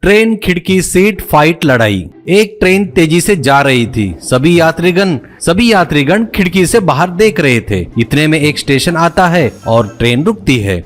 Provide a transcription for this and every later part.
Train खिड़की seat fight लड़ाई। एक ट्रेन तेजी से जा रही थी। सभी यात्रीगण खिड़की से बाहर देख रहे थे। इतने में एक स्टेशन आता है और ट्रेन रुकती है।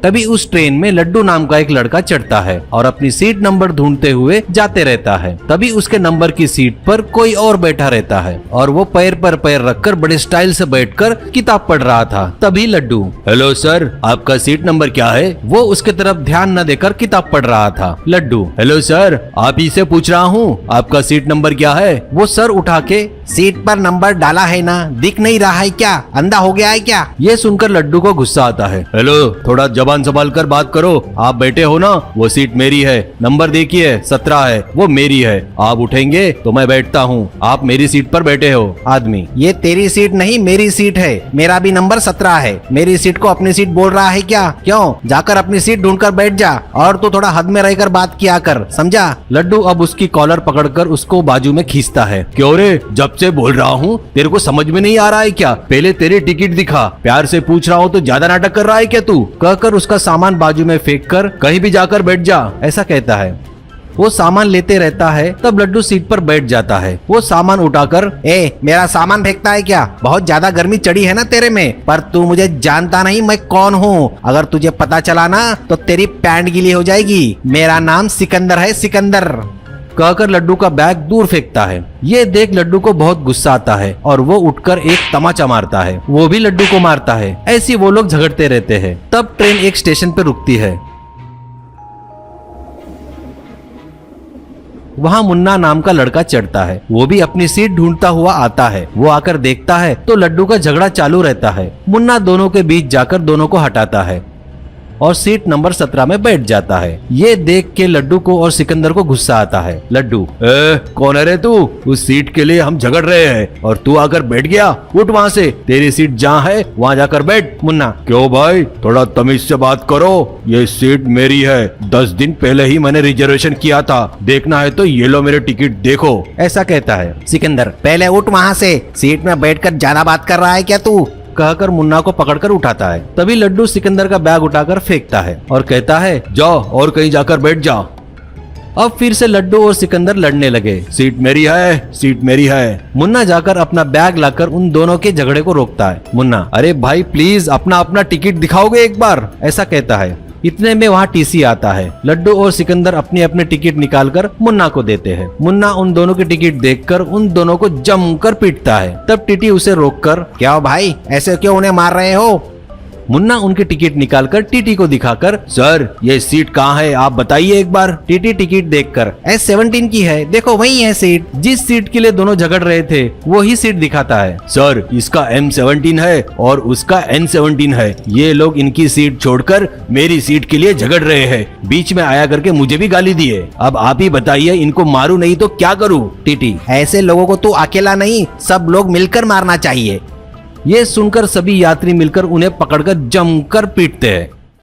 तभी उस ट्रेन में लड्डू नाम का एक लड़का चढ़ता है और अपनी सीट नंबर ढूंढते हुए जाते रहता है। तभी उसके नंबर की सीट पर कोई और बैठा रहता है और वो पैर पर पैर रखकर बड़े स्टाइल से बैठकर किताब पढ़ रहा था। तभी लड्डू, हेलो सर, आपका सीट नंबर क्या है? वो उसके तरफ ध्यान न देकर किताब पढ़ रहा था। लड्डू, हेलो सर, आप ही से पूछ रहा हूँ, आपका सीट नंबर क्या है? वो सर उठा के, सीट पर नंबर डाला है ना, दिख नहीं रहा है क्या? अंधा हो गया है क्या? ये सुनकर लड्डू को गुस्सा आता है। हेलो, थोड़ा जबान संभाल कर बात करो। आप बैठे हो ना, वो सीट मेरी है। नंबर देखिए 17 है, वो मेरी है। आप उठेंगे तो मैं बैठता हूँ। आप मेरी सीट पर बैठे हो। आदमी, ये तेरी सीट नहीं मेरी सीट है। मेरा भी नंबर 17 है। मेरी सीट को अपनी सीट बोल रहा है क्या? क्यों? जाकर अपनी सीट ढूंढकर बैठ जा और तू थोड़ा हद में रहकर बात किया कर, समझा? लड्डू अब उसकी कॉलर पकड़कर उसको बाजू में खींचता है। क्यों रे, जब से बोल रहा हूँ, तेरे को समझ में नहीं आ रहा है क्या? पहले तेरी टिकट दिखा। प्यार से पूछ रहा हूँ तो ज्यादा नाटक कर रहा है क्या तू? कहकर उसका सामान बाजू में फेंक कर कहीं भी जाकर बैठ जा, ऐसा कहता है। वो सामान लेते रहता है। तब लड्डू सीट पर बैठ जाता है। वो सामान उठाकर, मेरा सामान फेंकता है क्या? बहुत ज्यादा गर्मी चढ़ी है ना तेरे में, पर तू मुझे जानता नहीं मैं कौन हूँ। अगर तुझे पता चला ना तो तेरी पैंट गीली हो जाएगी। मेरा नाम सिकंदर है, सिकंदर। कहकर लड्डू का बैग दूर फेंकता है। ये देख लड्डू को बहुत गुस्सा आता है और वो उठकर एक तमाचा मारता है। वो भी लड्डू को मारता है। ऐसे वो लोग झगड़ते रहते हैं। तब ट्रेन एक स्टेशन पर रुकती है। वहाँ मुन्ना नाम का लड़का चढ़ता है। वो भी अपनी सीट ढूंढता हुआ आता है। वो आकर देखता है तो लड्डू का झगड़ा चालू रहता है। मुन्ना दोनों के बीच जाकर दोनों को हटाता है और सीट नंबर 17 में बैठ जाता है। ये देख के लड्डू को और सिकंदर को गुस्सा आता है। लड्डू, कौन है रे तू? उस सीट के लिए हम झगड़ रहे हैं और तू आकर बैठ गया। उठ वहाँ से, तेरी सीट जहाँ है वहाँ जाकर बैठ। मुन्ना, क्यों भाई, थोड़ा तमीज से बात करो। ये सीट मेरी है। 10 दिन पहले ही मैंने रिजर्वेशन किया था। देखना है तो ये लो मेरे टिकट देखो, ऐसा कहता है। सिकंदर, पहले उठ वहाँ से। सीट में बैठकर ज्यादा बात कर रहा है क्या तू? कहकर मुन्ना को पकड़कर उठाता है। तभी लड्डू सिकंदर का बैग उठाकर फेंकता है और कहता है, जाओ और कहीं जाकर बैठ जाओ। अब फिर से लड्डू और सिकंदर लड़ने लगे। सीट मेरी है, सीट मेरी है। मुन्ना जाकर अपना बैग लाकर उन दोनों के झगड़े को रोकता है। मुन्ना, अरे भाई प्लीज अपना टिकट दिखाओगे एक बार, ऐसा कहता है। इतने में वहाँ टीसी आता है। लड्डू और सिकंदर अपने अपने टिकट निकालकर मुन्ना को देते हैं। मुन्ना उन दोनों की टिकट देखकर उन दोनों को जमकर पीटता है। तब टीटी उसे रोककर, क्या भाई, ऐसे क्यों उन्हें मार रहे हो? मुन्ना उनकी टिकट निकालकर टीटी को दिखाकर, सर ये सीट कहाँ है, आप बताइए एक बार। टीटी टिकट देखकर, S17 की है, देखो वही है सीट। जिस सीट के लिए दोनों झगड़ रहे थे वही सीट दिखाता है। सर इसका M17 है और उसका N17 है। ये लोग इनकी सीट छोड़कर मेरी सीट के लिए झगड़ रहे हैं। बीच में आया करके मुझे भी गाली दिए। अब आप ही बताइए, इनको मारूं नहीं तो क्या करूं? टीटी, ऐसे लोगों को तू अकेला नहीं, सब लोग मिलकर मारना चाहिए। ये सुनकर सभी यात्री मिलकर उन्हें पकड़कर जमकर पीटते हैं।